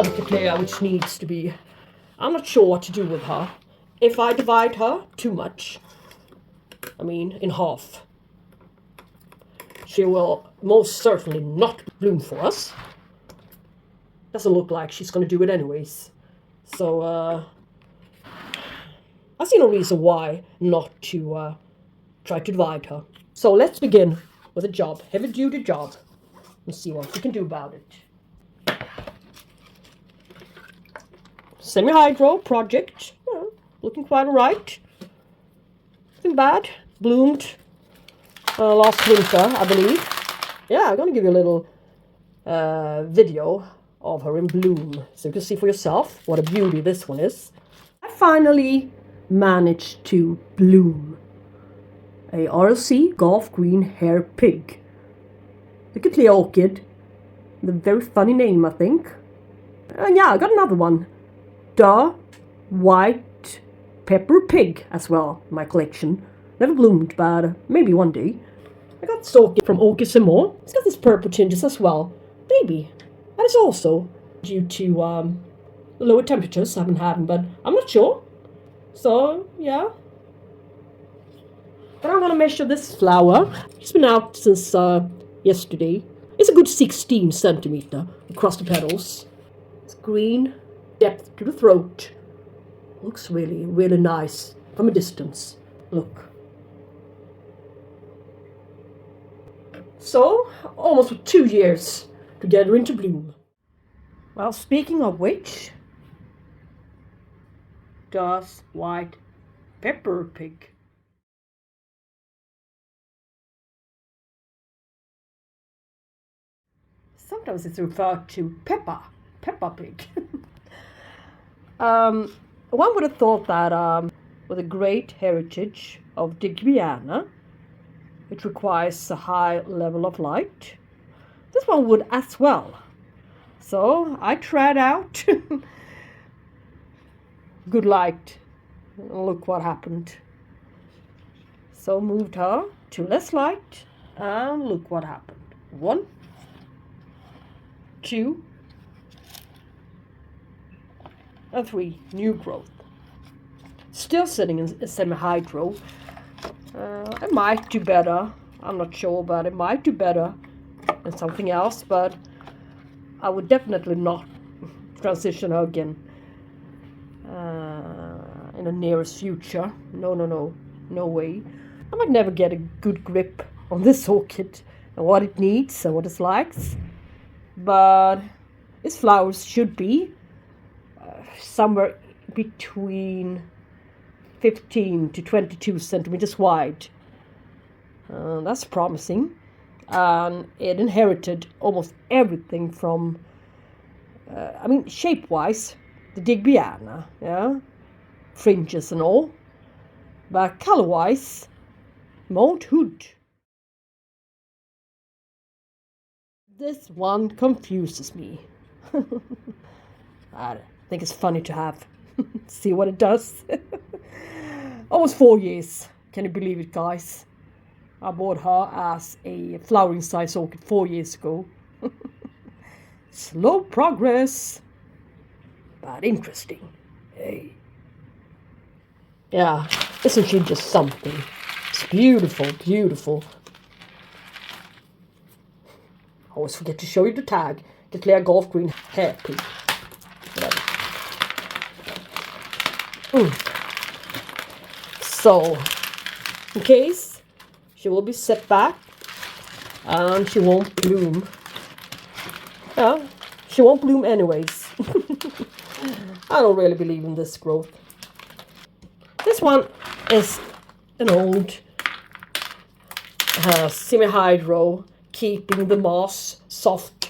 another Cattleya which needs to be... I'm not sure what to do with her. If I divide her too much, I mean in half, she will most certainly not bloom for us. Doesn't look like she's going to do it anyways. So, I see no reason why not to try to divide her. So let's begin with a job, heavy-duty job, and see what we can do about it. Semi-hydro project, looking quite alright. Nothing bad. Bloomed last winter, I believe. Yeah, I'm gonna give you a little video of her in bloom, so you can see for yourself what a beauty this one is. I finally managed to bloom a RLC Golf Green Hair Pig. The Cattleya Orchid, the very funny name, I think. And yeah, I got another one, the White Pepper Pig as well in my collection. Never bloomed, but maybe one day. I got this orchid from Orchids and More. It's got these purple tinges as well. Maybe. That is also due to the lower temperatures I've been having, but I'm not sure. So, yeah. But I'm gonna measure this flower. It's been out since yesterday. It's a good 16 centimeter across the petals. It's green, depth to the throat. Looks really, really nice from a distance. Look. So, almost 2 years to get her into bloom. Well, speaking of which, does White Pepper Pig. Sometimes it's referred to Peppa Pig. One would have thought that with a great heritage of Digbiana, it requires a high level of light. This one would as well. So I tried out good light. Look what happened. So moved her to less light, and look what happened. 1, 2, and 3. New growth. Still sitting in semi-hydro. It might do better. I'm not sure, but it might do better than something else. But I would definitely not transition her again in the nearest future. No way. I might never get a good grip on this orchid and what it needs and what it likes. But its flowers should be somewhere between 15 to 22 centimeters wide. That's promising. And it inherited almost everything from, shape-wise, the Digbiana, yeah, fringes and all. But color-wise, Mount Hood. This one confuses me. I think it's funny to have. See what it does. Almost 4 years. Can you believe it, guys? I bought her as a flowering size orchid 4 years ago. Slow progress, but interesting. Hey. Yeah, isn't she just something? It's beautiful, beautiful. I always forget to show you the tag. Cattleya Golf Green Hair Pig. So, in case she will be set back and she won't bloom. Yeah, she won't bloom anyways. I don't really believe in this growth. This one is an old semi-hydro, keeping the moss soft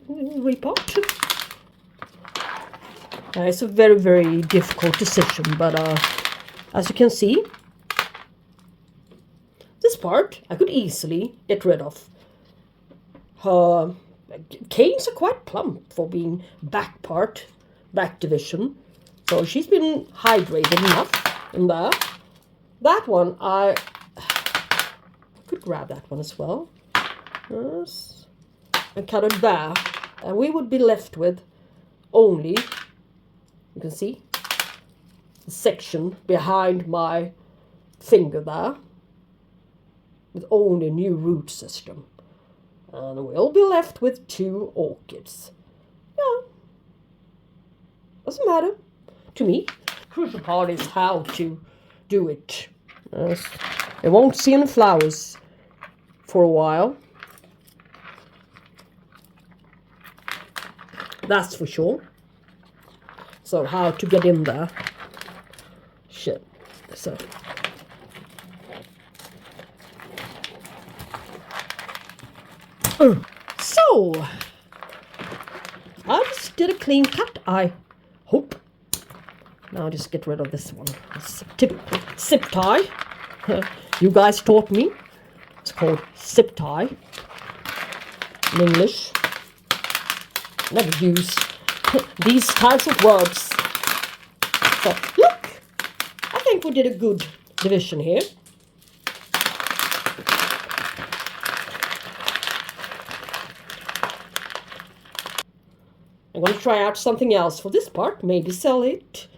repot. It's a very, very difficult decision, but as you can see, this part I could easily get rid of. Her canes are quite plump for being back division, so she's been hydrated enough in there. That one, I could grab that one as well. Yes. And cut it there. And we would be left with only, you can see, the section behind my finger there, with only a new root system. And we'll be left with 2 orchids. Yeah, doesn't matter to me. Crucial part is how to do it. I won't see any flowers for a while. That's for sure. So how to get in there? Shit. So I just did a clean cut, I hope. Now just get rid of this one. Zip tie. You guys taught me. It's called zip tie in English. Never use these types of words. So look, I think we did a good division here. I'm going to try out something else for this part. Maybe sell it.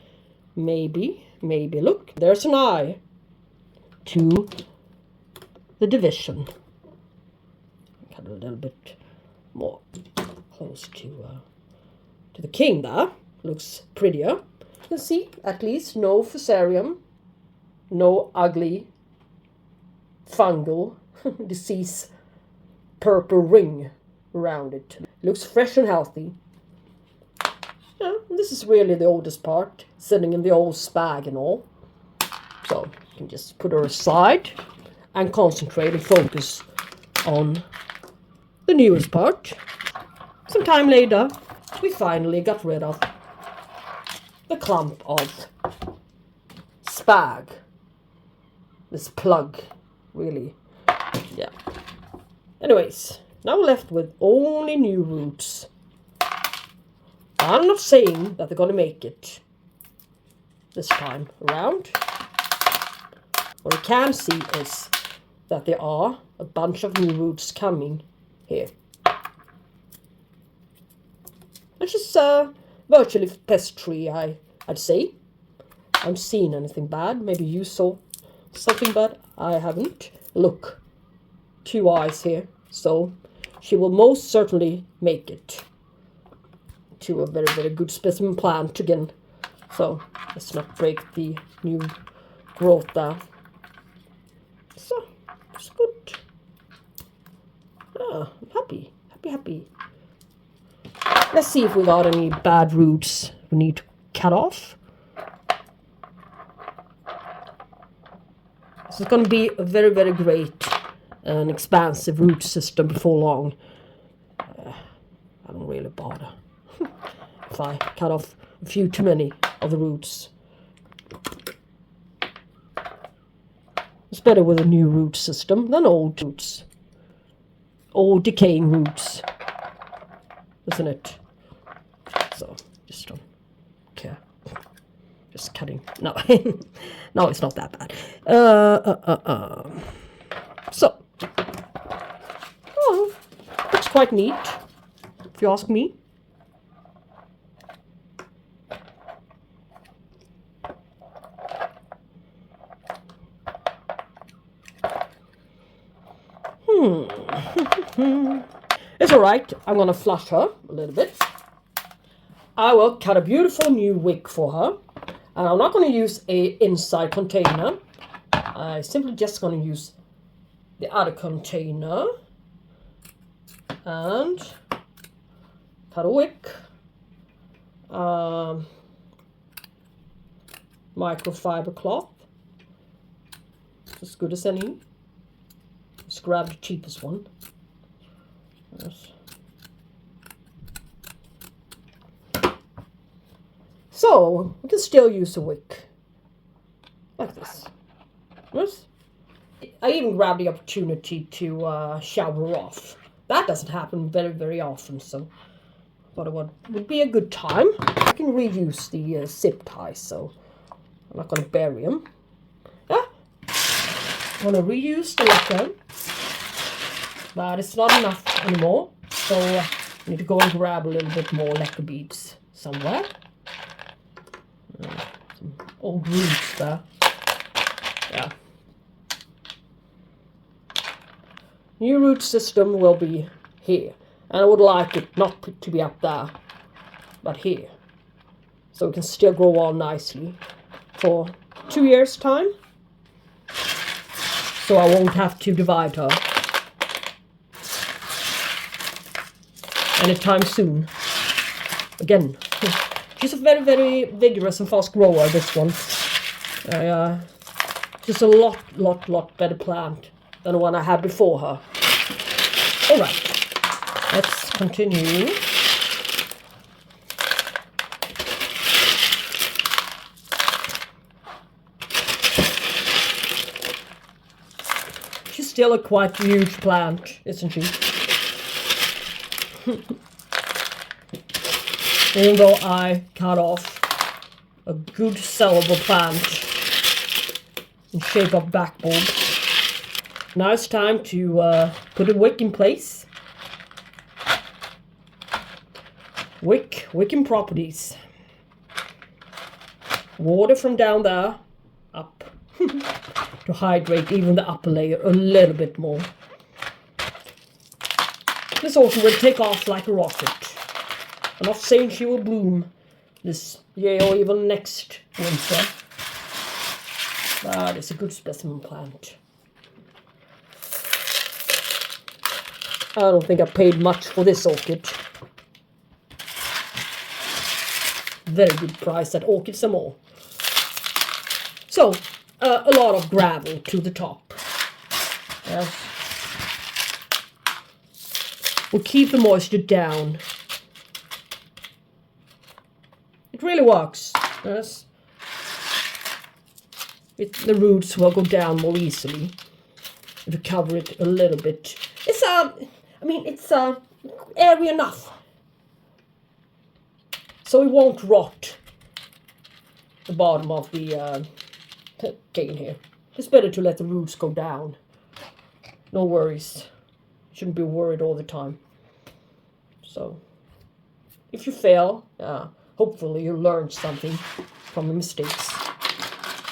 Maybe. Look, there's an eye to the division. Cut a little bit more close to the king there. Looks prettier. You can see at least no fusarium, no ugly fungal disease purple ring around it. Looks fresh and healthy. Yeah, this is really the oldest part, sitting in the old spag and all. So you can just put her aside and concentrate and focus on the newest part. Some time later, we finally got rid of the clump of spag. This plug, really. Yeah. Anyways, now we're left with only new roots. I'm not saying that they're going to make it this time around. What I can see is that there are a bunch of new roots coming here. Which is virtually pest-free, I'd say. I haven't seen anything bad. Maybe you saw something bad. I haven't. Look, 2 eyes here. So she will most certainly make it to a very, very good specimen plant again. So let's not break the new growth there. So it's good. Ah, I'm happy. Let's see if we got any bad roots we need to cut off. This is going to be a very, very great and expansive root system before long. I don't really bother if I cut off a few too many of the roots. It's better with a new root system than old roots. Old decaying roots. Isn't it? So, just don't care. Just cutting. No, no, it's not that bad. So, oh, looks quite neat, if you ask me. It's alright. I'm going to flush her a little bit. I will cut a beautiful new wig for her. And I'm not going to use a inside container. I'm simply just going to use the other container. And cut a wig. Microfiber cloth. As good as any. Just grab the cheapest one. Yes. So we can still use a wick like this. Yes. I even grabbed the opportunity to shower off. That doesn't happen very, very often, so I thought it would be a good time. I can reuse the zip ties, so I'm not going to bury them. Yeah. I'm going to reuse the lacquer. But it's not enough anymore, so Need to go and grab a little bit more lacquer beads somewhere. Some old roots there. Yeah. New root system will be here. And I would like it not to be up there, but here. So it can still grow on nicely for 2 years' time. So I won't have to divide her anytime soon. Again, she's a very, very vigorous and fast grower, this one. Just a lot better plant than the one I had before her. Alright, let's continue. She's still a quite huge plant, isn't she? Even though I cut off a good sellable plant in shape of backbone. Now it's time to put a wick in place. Wicking properties. Water from down there up to hydrate even the upper layer a little bit more. This also will take off like a rocket. I'm not saying she will bloom this year or even next winter. But it's a good specimen plant. I don't think I paid much for this orchid. Very good price at Orchids and More. So, a lot of gravel to the top. Yes. We'll keep the moisture down. It really works. Yes. The roots will go down more easily to cover it a little bit. It's airy enough, so it won't rot the bottom of the cane here. It's better to let the roots go down. No worries. Shouldn't be worried all the time. So, if you fail, hopefully you learn something from the mistakes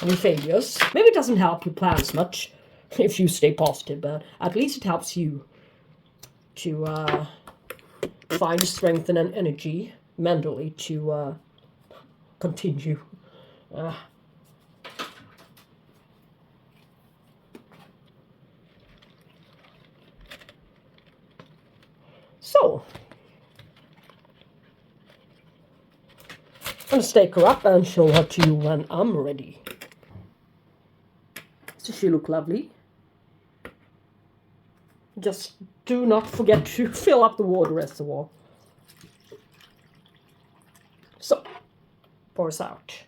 and your failures. Maybe it doesn't help your plants much if you stay positive, but at least it helps you to find the strength and energy mentally to continue. So, I'm going to stake her up and show her to you when I'm ready. Does she look lovely? Just do not forget to fill up the water reservoir. So, pour us out.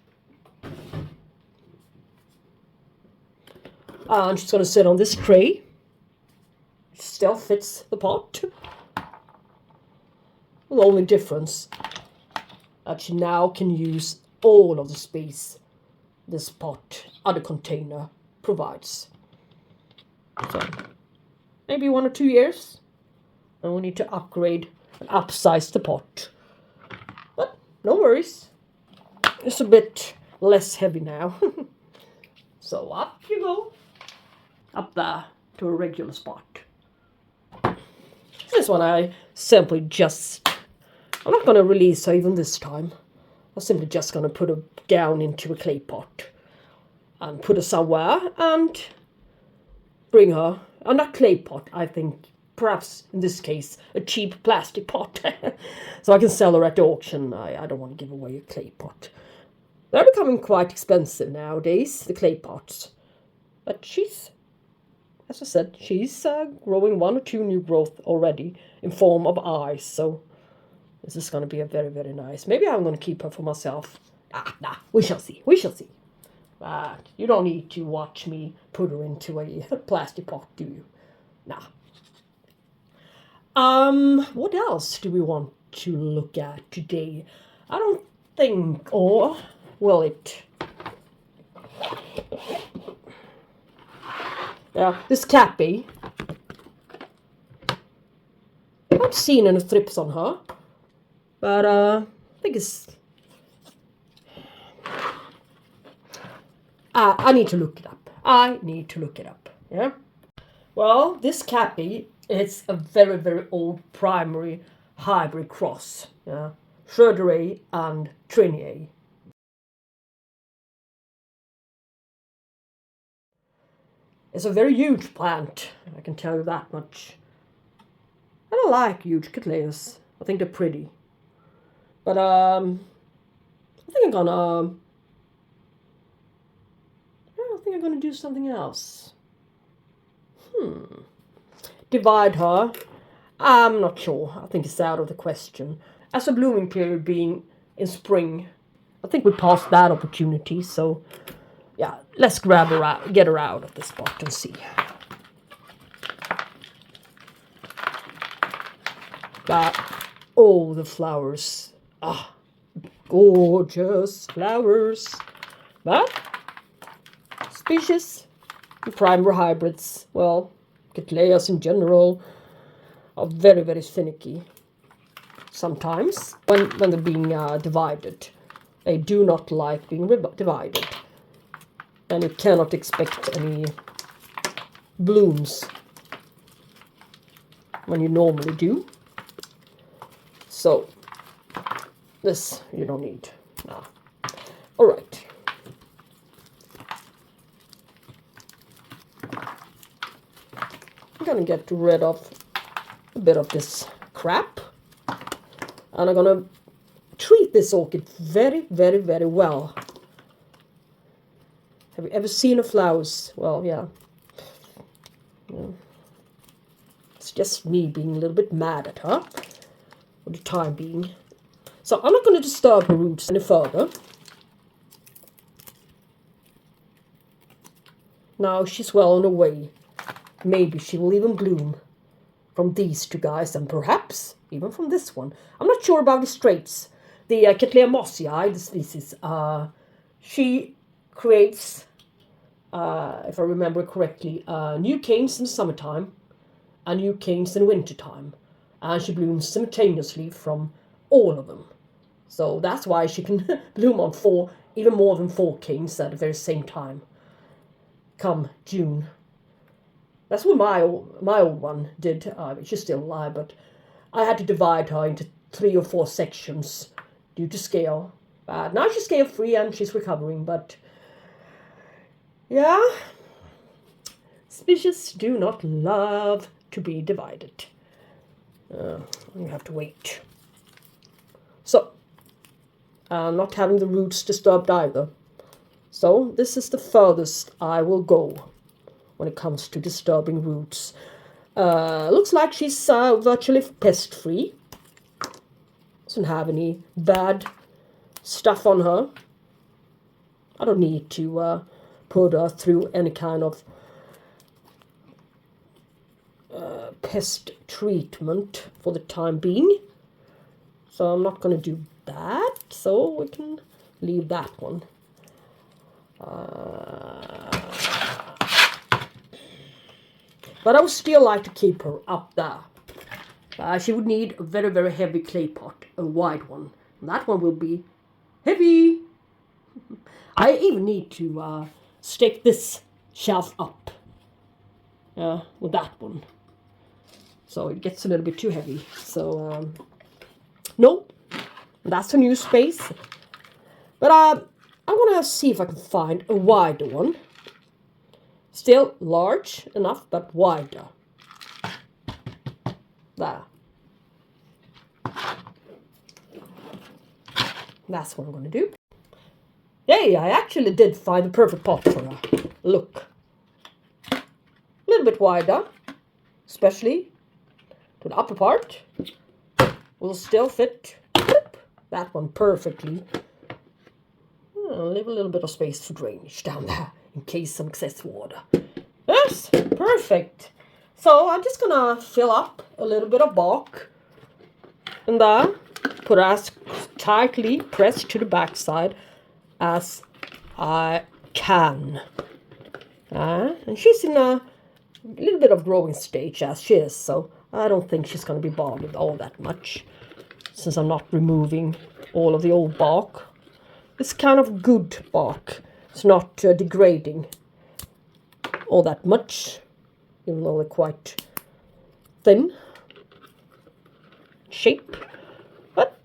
And she's going to sit on this tray. It still fits the pot. The only difference that she now can use all of the space this pot, other container, provides. So, maybe 1 or 2 years, and we need to upgrade and upsize the pot. But no worries, it's a bit less heavy now. So up you go, up there to a regular spot. This one I simply just, I'm not going to release her even this time. I'm simply just going to put her down into a clay pot and put her somewhere and bring her, and that clay pot, I think, perhaps in this case, a cheap plastic pot. So I can sell her at the auction. I don't want to give away a clay pot. They're becoming quite expensive nowadays, the clay pots. But she's, as I said, she's growing 1 or 2 new growth already in form of eyes. So this is going to be a very, very nice. Maybe I'm going to keep her for myself. Nah, we shall see. We shall see. But you don't need to watch me put her into a plastic pot, do you? Nah. What else do we want to look at today? I don't think, or will it? Yeah, this Cappei. haven't seen any thrips on her, but I think it's... I need to look it up. I need to look it up, yeah? Well, this Cappei, it's a very, very old primary hybrid cross, yeah? Warnerii and Tolumnias. It's a very huge plant, I can tell you that much. I don't like huge Cattleyas. I think they're pretty. But I think I'm gonna do something else. Divide her. I'm not sure. I think it's out of the question. As a blooming period being in spring, I think we passed that opportunity, so yeah, let's grab her out, get her out of the spot and see. But all the flowers, gorgeous flowers. But species, primary hybrids, well, Cattleyas in general are very, very finicky. Sometimes when they're being divided, they do not like being divided. And you cannot expect any blooms when you normally do. So this you don't need. No. All right. I'm gonna get rid of a bit of this crap, and I'm gonna treat this orchid very, very, very well. Have you ever seen her flowers? Well, yeah. It's just me being a little bit mad at her for the time being. So I'm not going to disturb her roots any further. Now she's well on her way. Maybe she will even bloom from these two guys, and perhaps even from this one. I'm not sure about the straits. The Cattleya mossii, the species, she creates, if I remember correctly, new canes in the summertime and new canes in the wintertime. And she blooms simultaneously from all of them. So that's why she can bloom on even more than 4 canes at the very same time, come June. That's what my old one did. She's still alive, but I had to divide her into 3 or 4 sections due to scale. Now she's scale free and she's recovering, but yeah, species do not love to be divided. You have to wait. So, not having the roots disturbed either. So this is the furthest I will go when it comes to disturbing roots. Looks like she's virtually pest-free. Doesn't have any bad stuff on her. I don't need to put her through any kind of pest treatment for the time being. So I'm not going to do that. So we can leave that one. But I would still like to keep her up there. She would need a very, very heavy clay pot, a wide one. And that one will be heavy. I even need to stick this shelf up with that one. So it gets a little bit too heavy. So, no, that's a new space. But I'm going to see if I can find a wider one. Still large enough, but wider. There. That's what I'm going to do. Yay, I actually did find the perfect pot for her. Look. A little bit wider, especially to the upper part. Will still fit that one perfectly. I'll leave a little bit of space for drainage down there in case some excess water. Yes, perfect. So I'm just gonna fill up a little bit of bark and there, put as tightly pressed to the backside as I can. And she's in a little bit of growing stage as she is, so I don't think she's going to be bothered all that much, since I'm not removing all of the old bark. It's kind of good bark. It's not degrading all that much, even though they're quite thin shape. But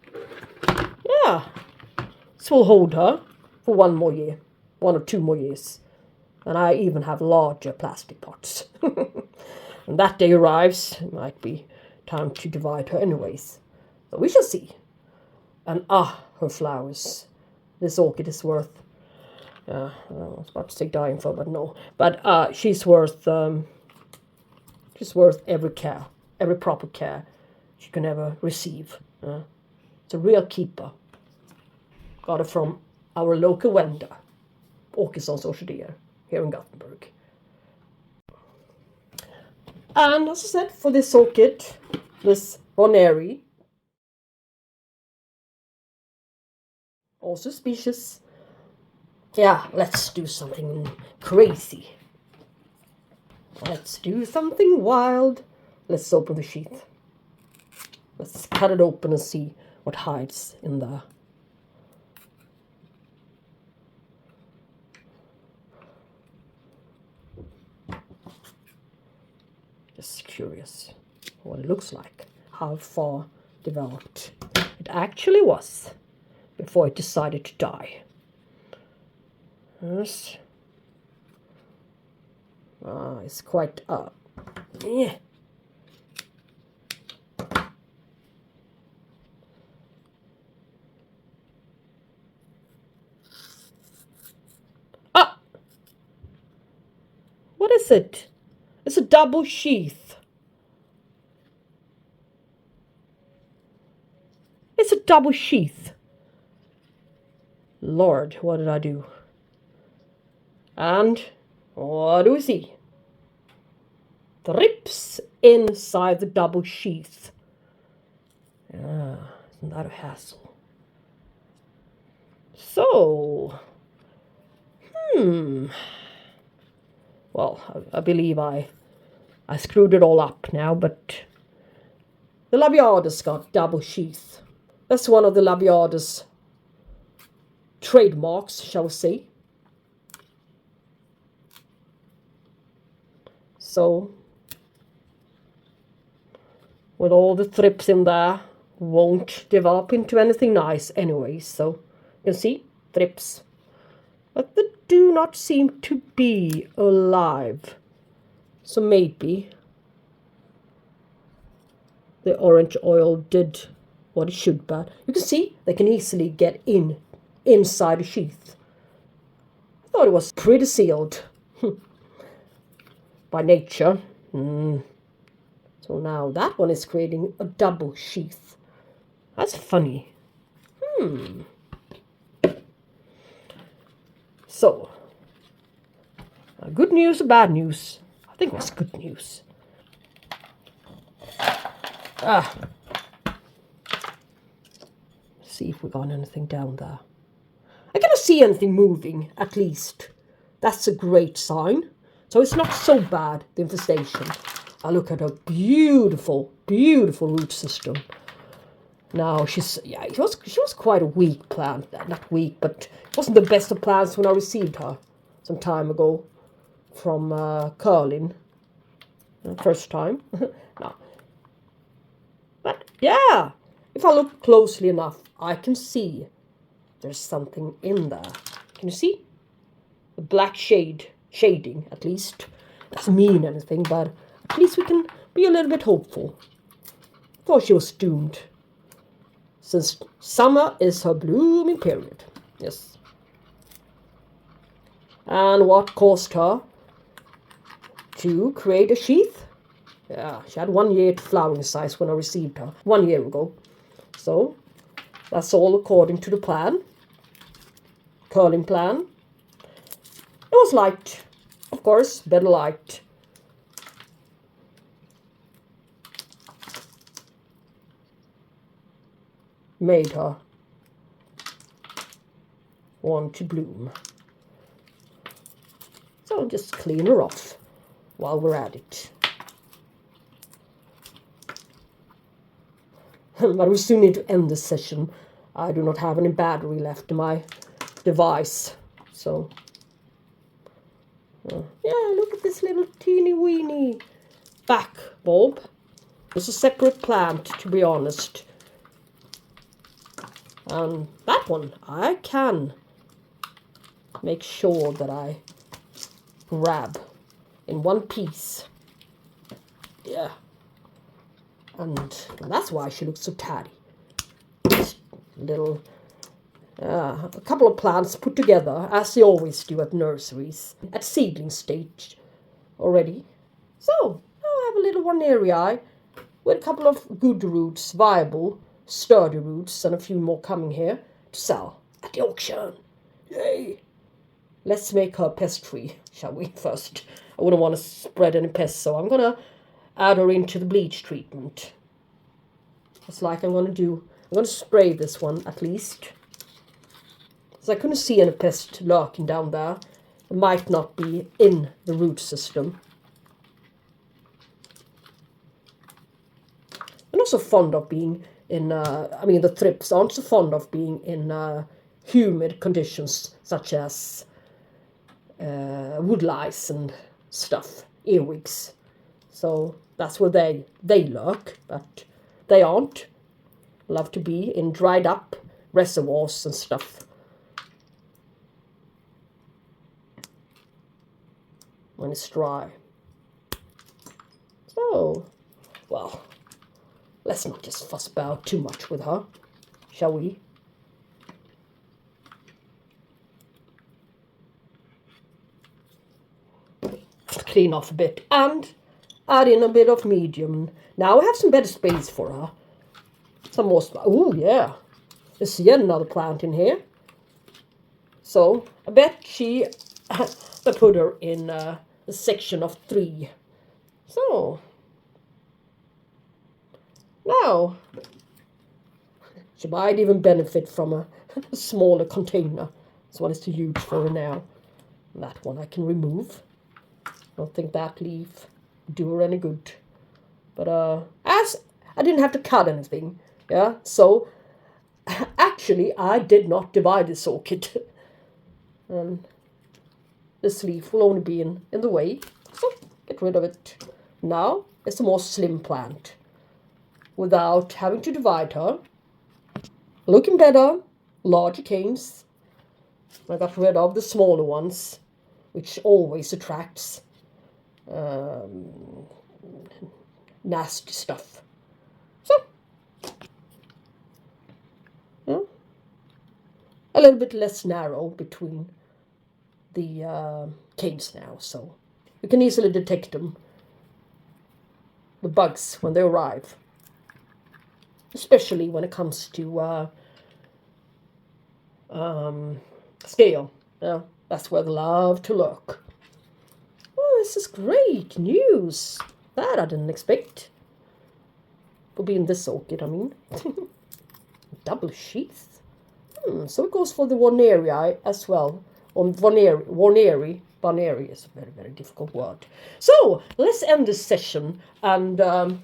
yeah, this will hold her for 1 more year, 1 or 2 more years. And I even have larger plastic pots. When that day arrives, it might be time to divide her anyways. But we shall see. And her flowers. This orchid is worth, I was about to say dying for, but no. But she's worth every care, every proper care she can ever receive. It's a real keeper. Got it from our local vendor, Orchids Orchids here in Gothenburg. And as I said, for this orchid, this Warnerii, also species. Yeah, let's do something crazy. Let's do something wild. Let's open the sheath. Let's cut it open and see what hides in there. Just curious what it looks like, how far developed it actually was before it decided to die. Yes. It's quite yeah. What is it? It's a double sheath. It's a double sheath. Lord, what did I do? And what do we see? Thrips inside the double sheath. Isn't that a hassle? So, well, I believe I screwed it all up now, but the Labiatus got double sheath. That's one of the Labiatus trademarks, shall we say. So, with all the thrips in there, won't develop into anything nice anyway. So, you see, thrips. But they do not seem to be alive. So maybe the orange oil did what it should, but you can see they can easily get inside the sheath. I thought it was pretty sealed by nature. So now that one is creating a double sheath. That's funny. So, good news or bad news? I think it was good news. See if we got anything down there. I cannot see anything moving, at least. That's a great sign. So it's not so bad, the infestation. I look at her beautiful, beautiful root system. Now she was quite a weak plant. Not weak, but it wasn't the best of plants when I received her some time ago from Karin. First time. No. But yeah, if I look closely enough, I can see there's something in there. Can you see? The black shading, at least. Doesn't mean anything, but at least we can be a little bit hopeful. Thought she was doomed, since summer is her blooming period. Yes. And what caused her to create a sheath? Yeah, she had 1 year to flowering size when I received her 1 year ago. So that's all according to the plan. Curling plan. It was light, of course, better light. Made her want to bloom. So just clean her off while we're at it. But we soon need to end this session. I do not have any battery left in my device. So, yeah, look at this little teeny weeny back bulb. It's a separate plant, to be honest. And that one, I can make sure that I grab in one piece. Yeah. And that's why she looks so tatty. Little, a couple of plants put together, as they always do at nurseries, at seedling stage already. So, now I have a little Warnerii with a couple of good roots, viable, sturdy roots, and a few more coming here to sell at the auction. Yay! Let's make her pest-free, shall we, first? I wouldn't want to spread any pests, so I'm going to add her into the bleach treatment. It's like I'm going to do. I'm going to spray this one, at least. So I couldn't see any pest lurking down there. It might not be in the root system. I'm not so fond of being in, the thrips aren't so fond of being in humid conditions, such as wood lice and stuff, earwigs. So that's where they lurk, but they aren't. Love to be in dried up reservoirs and stuff. When it's dry. So, well, let's not just fuss about too much with her, shall we? Clean off a bit and add in a bit of medium. Now I have some better space for her. Some more space. Oh, yeah. There's yet another plant in here. So, I bet I put her in a section of 3. So, now, she might even benefit from a smaller container. That's what it's too huge for her now. That one I can remove. I don't think that leaf do her any good. But, as I didn't have to cut anything, yeah, so, actually, I did not divide this orchid. And this leaf will only be in the way, so get rid of it. Now, it's a more slim plant, without having to divide her. Looking better, larger canes. I got rid of the smaller ones, which always attracts nasty stuff. So, yeah, a little bit less narrow between the canes now, so you can easily detect them, the bugs, when they arrive. Especially when it comes to scale. Yeah, that's where they love to lurk. Oh, this is great news. That I didn't expect. For being this orchid, I mean. Double sheath. So it goes for the Warnerii as well. Or Warnerii. Warnerii is a very, very difficult word. So, let's end this session. And I'm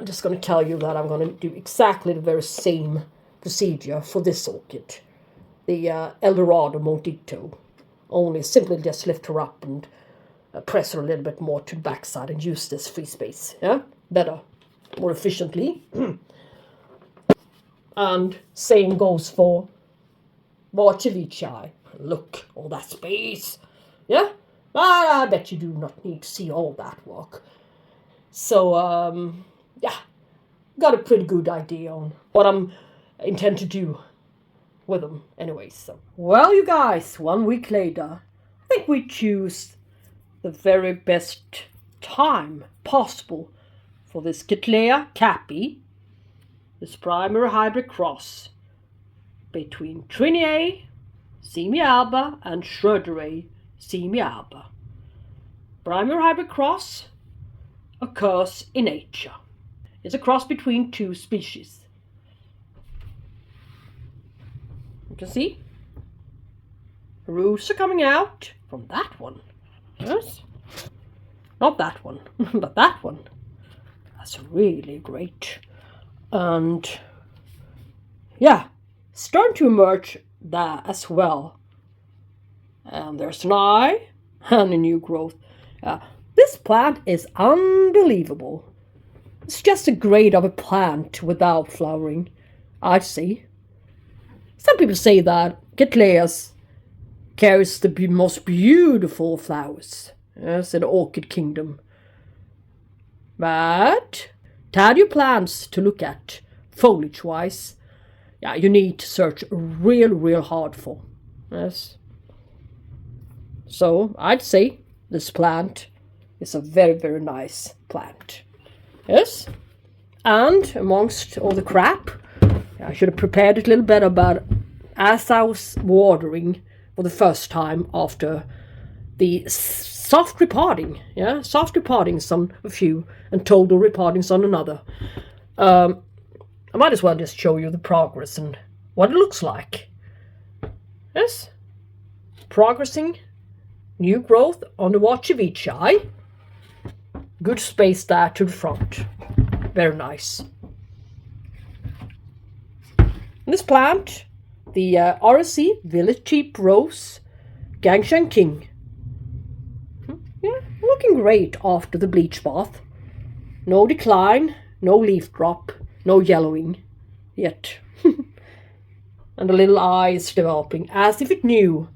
just going to tell you that I'm going to do exactly the very same procedure for this orchid. The Eldorado Montito. Only simply just lift her up and press her a little bit more to the backside and use this free space. Yeah, better, more efficiently. And same goes for Warnerii. Look, all that space. Yeah, but I bet you do not need to see all that work. So, yeah, got a pretty good idea on what I'm intend to do with them anyway. So, well, you guys, 1 week later, I think we choose the very best time possible for this Cattleya Cappei, this primary hybrid cross between Trinea semialba and Warnerii semialba. Primary hybrid cross occurs in nature. It's a cross between 2 species. You can see the roots are coming out from that one. Yes, not that one, but that one. That's really great. And yeah, starting to emerge there as well. And there's an eye and a new growth. This plant is unbelievable. It's just a grade of a plant without flowering, I'd say. Some people say that Cattleyas carries the most beautiful flowers, yes, in the orchid kingdom. But to add your plants to look at, foliage-wise, yeah, you need to search real hard for. Yes. So I'd say this plant is a very nice plant. Yes. And amongst all the crap, I should have prepared it a little better, but as I was watering for the first time after the soft repotting, soft repottings on a few and total repottings on another, I might as well just show you the progress and what it looks like. Yes, progressing, new growth on the watch of each eye, good space there to the front, very nice. This plant, the RSC Village Cheap Rose Gangshan King. Yeah, looking great after the bleach bath. No decline, no leaf drop, no yellowing yet. And the little eye is developing as if it knew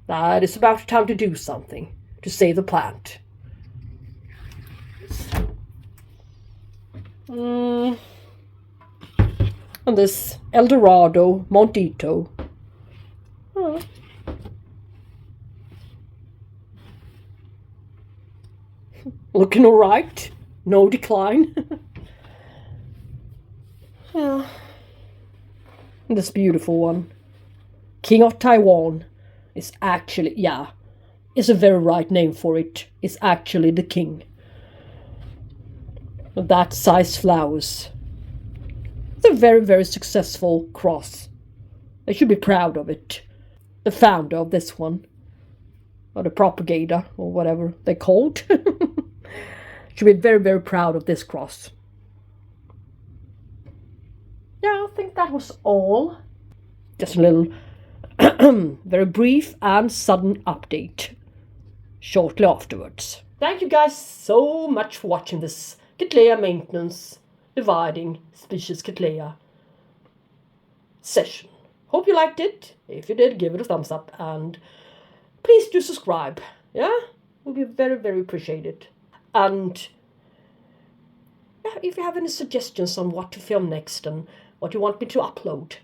that it's about time to do something to save the plant. And this Eldorado Montito. Oh. Looking alright. No decline. Yeah. And this beautiful one. King of Taiwan is actually, is a very right name for it. It's actually the king. That size flowers. It's a very successful cross. They should be proud of it. The founder of this one, or the propagator, or whatever they're called, should be very proud of this cross. Yeah, I think that was all. Just a little very brief and sudden update shortly afterwards. Thank you guys so much for watching this Cattleya maintenance dividing species Cattleya session. Hope you liked it. If you did, give it a thumbs up and please do subscribe. Yeah, will be very appreciated. And yeah, if you have any suggestions on what to film next and what you want me to upload,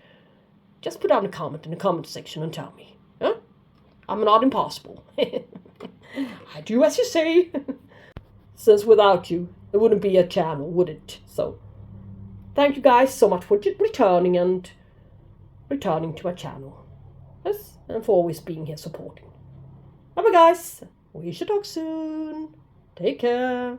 just put down a comment in the comment section and tell me. Yeah? I'm not impossible. I do as you say. Since without you, there wouldn't be a channel, would it? So, thank you guys so much for returning to my channel. Yes, and for always being here supporting. Bye bye guys. We should talk soon. Take care.